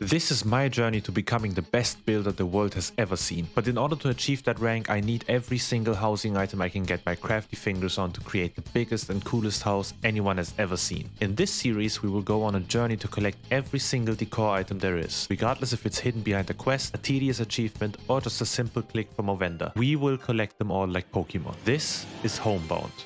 This is my journey to becoming the best builder the world has ever seen. But in order to achieve that rank, I need every single housing item I can get my crafty fingers on to create the biggest and coolest house anyone has ever seen. In this series, we will go on a journey to collect every single decor item there is, regardless if it's hidden behind a quest, a tedious achievement, or just a simple click from a vendor. We will collect them all like Pokemon. This is HomeBound.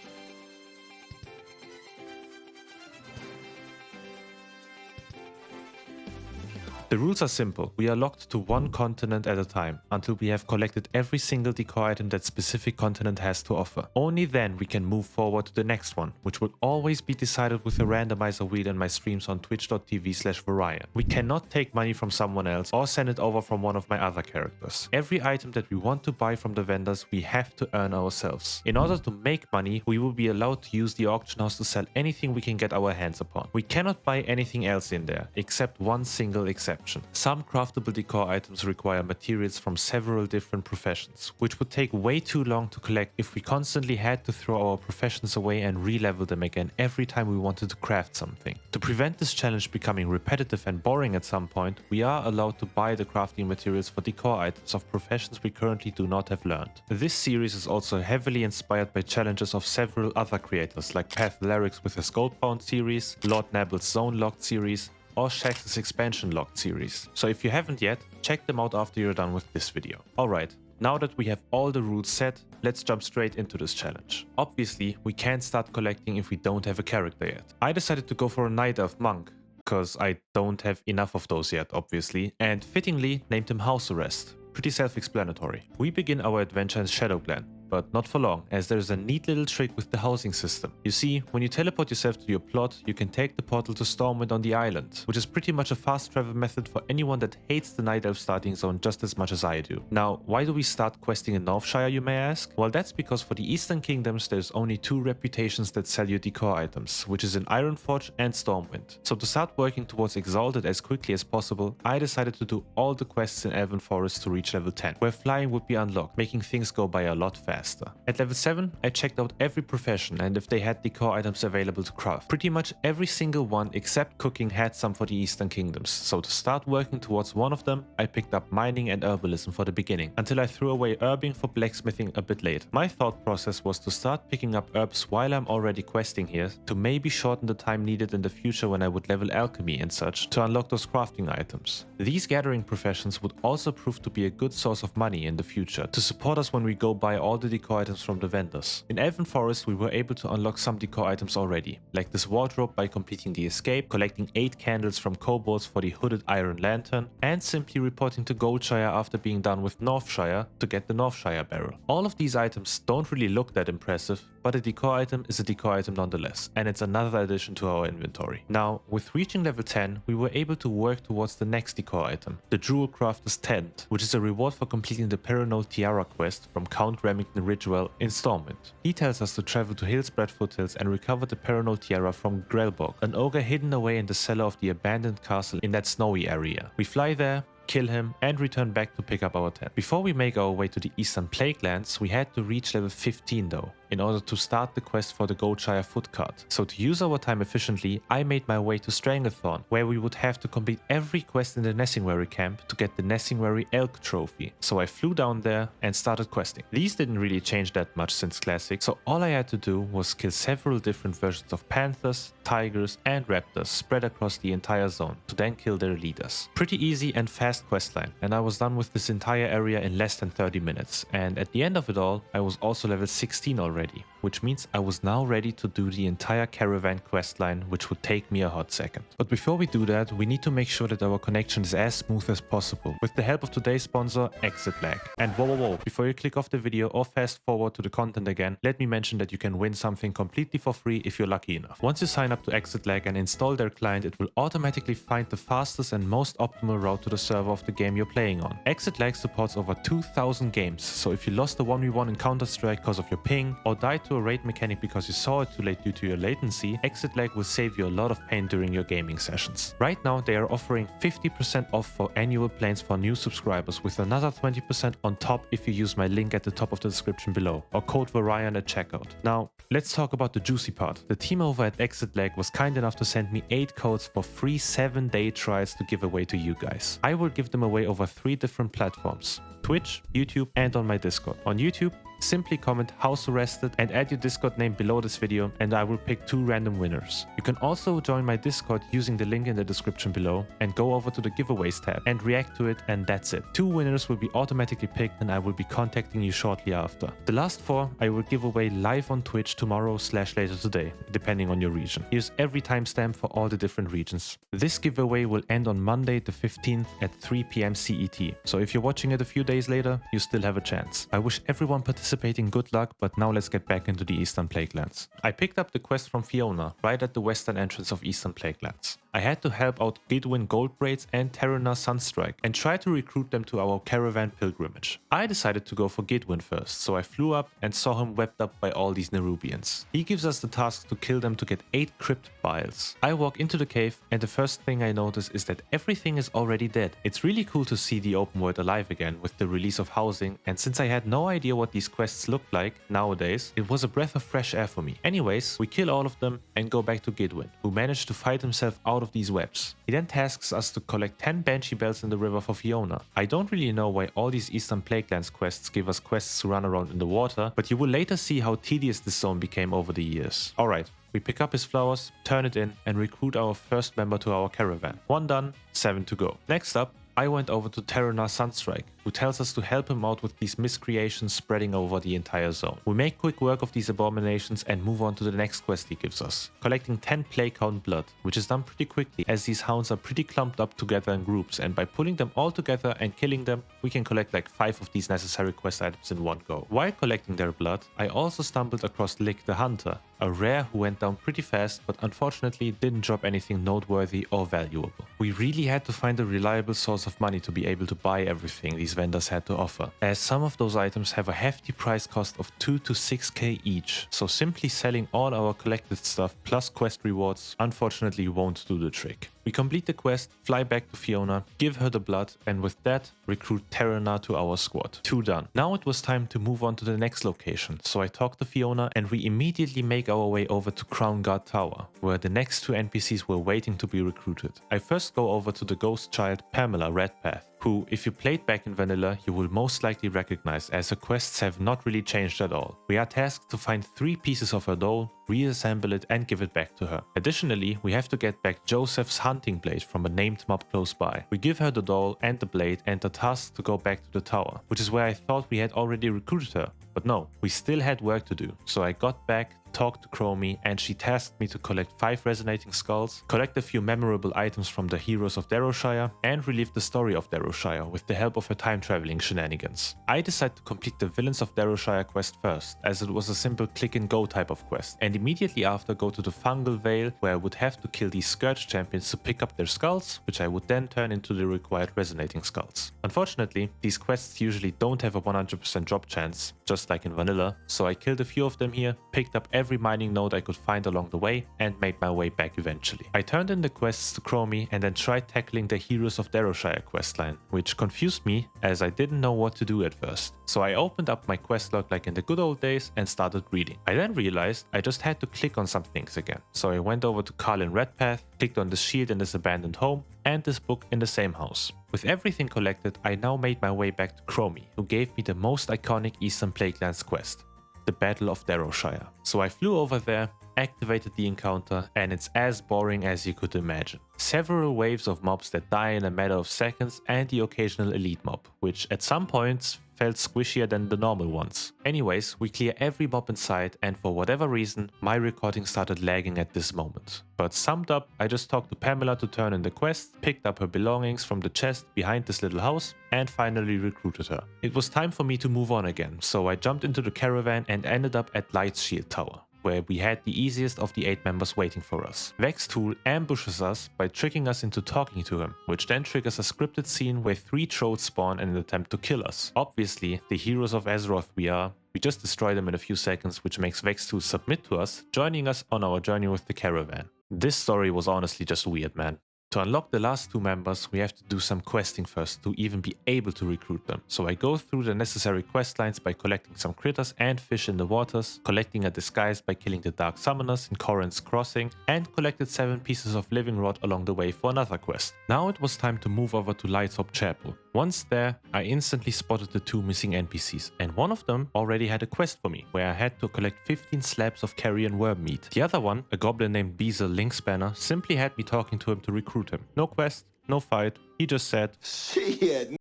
The rules are simple. We are locked to one continent at a time until we have collected every single decor item that specific continent has to offer. Only then we can move forward to the next one, which will always be decided with a randomizer wheel in my streams on twitch.tv/Varian. We cannot take money from someone else or send it over from one of my other characters. Every item that we want to buy from the vendors, we have to earn ourselves. In order to make money, we will be allowed to use the auction house to sell anything we can get our hands upon. We cannot buy anything else in there, except one single exception. Some craftable decor items require materials from several different professions, which would take way too long to collect if we constantly had to throw our professions away and re-level them again every time we wanted to craft something. To prevent this challenge becoming repetitive and boring at some point, we are allowed to buy the crafting materials for decor items of professions we currently do not have learned. This series is also heavily inspired by challenges of several other creators like Path Larix with his Goldbound series, Lord Nabel's Zone Locked series, or Shax's Expansion Locked series. So if you haven't yet, check them out after you're done with this video. Alright, now that we have all the rules set, let's jump straight into this challenge. Obviously, we can't start collecting if we don't have a character yet. I decided to go for a Night Elf Monk, because I don't have enough of those yet, obviously, and fittingly named him House Arrest. Pretty self-explanatory. We begin our adventure in Shadowglen, but not for long, as there's a neat little trick with the housing system. You see, when you teleport yourself to your plot, you can take the portal to Stormwind on the island, which is pretty much a fast travel method for anyone that hates the Night Elf starting zone just as much as I do. Now, why do we start questing in Northshire, you may ask? Well, that's because for the Eastern Kingdoms, there's only two reputations that sell you decor items, which is in Ironforge and Stormwind. So to start working towards Exalted as quickly as possible, I decided to do all the quests in Elven Forest to reach level 10, where flying would be unlocked, making things go by a lot faster. At level 7, I checked out every profession and if they had decor items available to craft. Pretty much every single one except cooking had some for the Eastern Kingdoms, so to start working towards one of them, I picked up mining and herbalism for the beginning, until I threw away herbing for blacksmithing a bit later. My thought process was to start picking up herbs while I'm already questing here, to maybe shorten the time needed in the future when I would level alchemy and such, to unlock those crafting items. These gathering professions would also prove to be a good source of money in the future, to support us when we go buy all the decor items from the vendors. In Elven Forest, we were able to unlock some decor items already, like this wardrobe by completing the escape, collecting 8 candles from kobolds for the hooded iron lantern, and simply reporting to Goldshire after being done with Northshire to get the Northshire barrel. All of these items don't really look that impressive, but a decor item is a decor item nonetheless, and it's another addition to our inventory. Now, with reaching level 10, we were able to work towards the next decor item, the Jewel Crafter's Tent, which is a reward for completing the Perenol Tiara quest from Count Remington Ridgewell in Stormwind. He tells us to travel to Hillspread Foothills and recover the Perenol Tiara from Grelbog, an ogre hidden away in the cellar of the abandoned castle in that snowy area. We fly there, kill him, and return back to pick up our tent. Before we make our way to the Eastern Plaguelands, we had to reach level 15 though, in order to start the quest for the Goldshire foot cart. So to use our time efficiently, I made my way to Stranglethorn, where we would have to complete every quest in the Nessingwary camp to get the Nessingwary Elk trophy. So I flew down there and started questing. These didn't really change that much since Classic, so all I had to do was kill several different versions of panthers, tigers, and raptors spread across the entire zone, to then kill their leaders. Pretty easy and fast questline, and I was done with this entire area in less than 30 minutes, and at the end of it all, I was also level 16 already, which means I was now ready to do the entire caravan questline, which would take me a hot second. But before we do that, we need to make sure that our connection is as smooth as possible, with the help of today's sponsor, Exit Lag. And whoa, before you click off the video or fast forward to the content again, let me mention that you can win something completely for free if you're lucky enough. Once you sign up to Exit Lag and install their client, it will automatically find the fastest and most optimal route to the server of the game you're playing on. Exit Lag supports over 2,000 games, so if you lost the 1v1 in Counter-Strike because of your ping, or now die to a raid mechanic because you saw it too late due to your latency, exit lag will save you a lot of pain during your gaming sessions. Right now they are offering 50% off for annual plans for new subscribers, with another 20% on top if you use my link at the top of the description below, or code Varian at checkout. Now let's talk about the juicy part. The team over at Exit Lag was kind enough to send me 8 codes for free 7-day trials to give away to you guys. I will give them away over 3 different platforms: Twitch, YouTube, and on my Discord. On YouTube, simply comment house arrested and add your Discord name below this video and I will pick 2 random winners. You can also join my Discord using the link in the description below and go over to the giveaways tab and react to it, and that's it. 2 winners will be automatically picked and I will be contacting you shortly after. The last 4 I will give away live on Twitch tomorrow/later today, depending on your region. Here's every timestamp for all the different regions. This giveaway will end on Monday the 15th at 3 PM CET, so if you're watching it a few days later, you still have a chance. I wish everyone participating good luck, but now let's get back into the Eastern Plaguelands. I picked up the quest from Fiona right at the western entrance of Eastern Plaguelands. I had to help out Gidwin Goldbraids and Terranar Sunstrike and try to recruit them to our caravan pilgrimage. I decided to go for Gidwin first, so I flew up and saw him webbed up by all these Nerubians. He gives us the task to kill them to get 8 crypt vials. I walk into the cave and the first thing I notice is that everything is already dead. It's really cool to see the open world alive again with the release of housing, and since I had no idea what these quests look like nowadays, it was a breath of fresh air for me. Anyways, we kill all of them and go back to Gidwin, who managed to fight himself out of these webs. He then tasks us to collect 10 Banshee bells in the river for Fiona. I don't really know why all these Eastern Plaguelands quests give us quests to run around in the water, but you will later see how tedious this zone became over the years. Alright, we pick up his flowers, turn it in, and recruit our first member to our caravan. 1 done, 7 to go. Next up, I went over to Terranar Sunstrike, who tells us to help him out with these miscreations spreading over the entire zone. We make quick work of these abominations and move on to the next quest he gives us, collecting 10 Plague Hound blood, which is done pretty quickly as these hounds are pretty clumped up together in groups, and by pulling them all together and killing them, we can collect like 5 of these necessary quest items in one go. While collecting their blood, I also stumbled across Lick the Hunter, a rare who went down pretty fast but unfortunately didn't drop anything noteworthy or valuable. We really had to find a reliable source of money to be able to buy everything these vendors had to offer, as some of those items have a hefty price cost of 2 to 6k each, so simply selling all our collected stuff plus quest rewards unfortunately won't do the trick. We complete the quest, fly back to Fiona, give her the blood, and with that recruit Terranar to our squad. 2 done. Now it was time to move on to the next location, so I talk to Fiona and we immediately make our way over to Crown Guard Tower, where the next 2 NPCs were waiting to be recruited. I first go over to the ghost child Pamela Redpath, who, if you played back in vanilla, you will most likely recognize, as her quests have not really changed at all. We are tasked to find 3 pieces of her doll, reassemble it and give it back to her. Additionally, we have to get back Joseph's hunting blade from a named mob close by. We give her the doll and the blade and the task to go back to the tower, which is where I thought we had already recruited her. But no, we still had work to do, so I got back, talked to Chromie, and she tasked me to collect 5 resonating skulls, collect a few memorable items from the heroes of Darrowshire, and relive the story of Darrowshire with the help of her time-traveling shenanigans. I decided to complete the Villains of Darrowshire quest first, as it was a simple click-and-go type of quest, and immediately after go to the Fungal Vale, where I would have to kill these Scourge champions to pick up their skulls, which I would then turn into the required resonating skulls. Unfortunately, these quests usually don't have a 100% drop chance, just like in vanilla, so I killed a few of them here, picked up every mining node I could find along the way, and made my way back eventually. I turned in the quests to Chromie and then tried tackling the Heroes of Darrowshire questline, which confused me as I didn't know what to do at first. So I opened up my quest log like in the good old days and started reading. I then realized I just had to click on some things again. So I went over to Carlin Redpath, clicked on the shield in this abandoned home, and this book in the same house. With everything collected, I now made my way back to Chromie, who gave me the most iconic Eastern Plaguelands quest, the Battle of Darrowshire. So I flew over there, activated the encounter, and it's as boring as you could imagine. Several waves of mobs that die in a matter of seconds, and the occasional elite mob, which at some points felt squishier than the normal ones. Anyways, we clear every mob in sight, and for whatever reason, my recording started lagging at this moment. But summed up, I just talked to Pamela to turn in the quest, picked up her belongings from the chest behind this little house, and finally recruited her. It was time for me to move on again, so I jumped into the caravan and ended up at Light's Shield Tower. where we had the easiest of the 8 members waiting for us. Vextool ambushes us by tricking us into talking to him, which then triggers a scripted scene where 3 trolls spawn in an attempt to kill us. Obviously, the heroes of Azeroth we are, we just destroy them in a few seconds, which makes Vextool submit to us, joining us on our journey with the caravan. This story was honestly just weird, man. To unlock the last 2 members, we have to do some questing first to even be able to recruit them. So I go through the necessary quest lines by collecting some critters and fish in the waters, collecting a disguise by killing the Dark Summoners in Corinth's Crossing, and collected 7 pieces of living rod along the way for another quest. Now it was time to move over to Lighthope Chapel. Once there, I instantly spotted the 2 missing NPCs, and one of them already had a quest for me, where I had to collect 15 slabs of carrion worm meat. The other one, a goblin named Beezel Linkspanner, simply had me talking to him to recruit him. No quest, no fight, he just said, "Shit,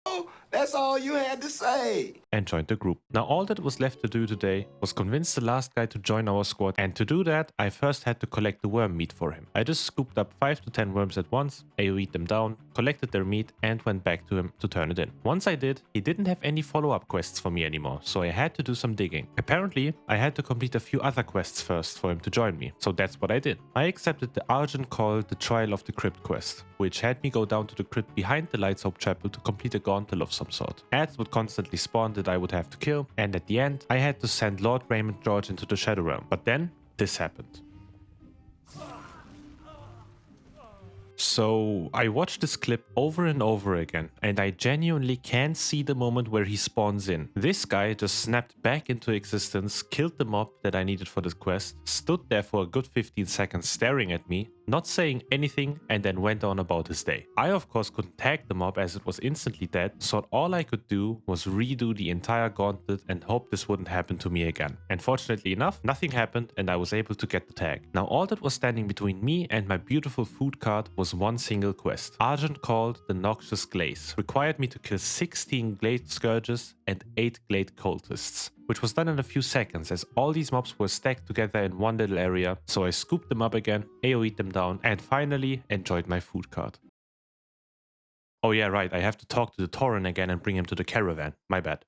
no, that's all you had to say," and joined the group. Now all that was left to do today was convince the last guy to join our squad, and to do that I first had to collect the worm meat for him. I just scooped up 5 to 10 worms at once, AoE'd them down, collected their meat and went back to him to turn it in. Once I did, he didn't have any follow-up quests for me anymore, so I had to do some digging. Apparently, I had to complete a few other quests first for him to join me, so that's what I did. I accepted the urgent call, the Trial of the Crypt quest, which had me go down to the crypt behind the Lighthope Chapel to complete a gauntlet of some sort. Ads would constantly spawn that I would have to kill, and at the end, I had to send Lord Raymond George into the Shadow Realm. But then, this happened. So I watched this clip over and over again, and I genuinely can't see the moment where he spawns in. This guy just snapped back into existence, killed the mob that I needed for this quest, stood there for a good 15 seconds staring at me, not saying anything, and then went on about his day. I of course couldn't tag the mob as it was instantly dead, so all I could do was redo the entire gauntlet and hope this wouldn't happen to me again. And fortunately enough, nothing happened and I was able to get the tag. Now all that was standing between me and my beautiful food cart was one single quest. Argent called the Noxious Glaze required me to kill 16 Glade Scourges and 8 Glade Cultists, which was done in a few seconds as all these mobs were stacked together in one little area, so I scooped them up again, AoE'd them down, and finally enjoyed my food cart. Oh yeah, right, I have to talk to the Tauren again and bring him to the caravan. My bad.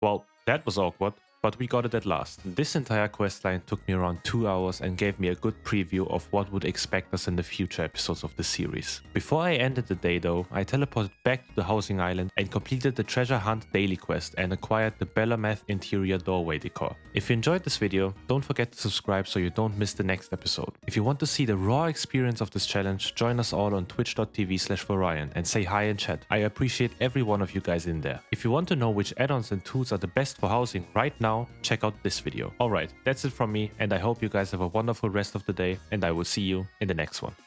Well, that was awkward. But we got it at last. This entire questline took me around 2 hours and gave me a good preview of what would expect us in the future episodes of the series. Before I ended the day though, I teleported back to the housing island and completed the treasure hunt daily quest and acquired the Bellameth interior doorway decor. If you enjoyed this video, don't forget to subscribe so you don't miss the next episode. If you want to see the raw experience of this challenge, join us all on twitch.tv/Varian and say hi in chat. I appreciate every one of you guys in there. If you want to know which add-ons and tools are the best for housing right now, check out this video. Alright, that's it from me, and I hope you guys have a wonderful rest of the day, and I will see you in the next one.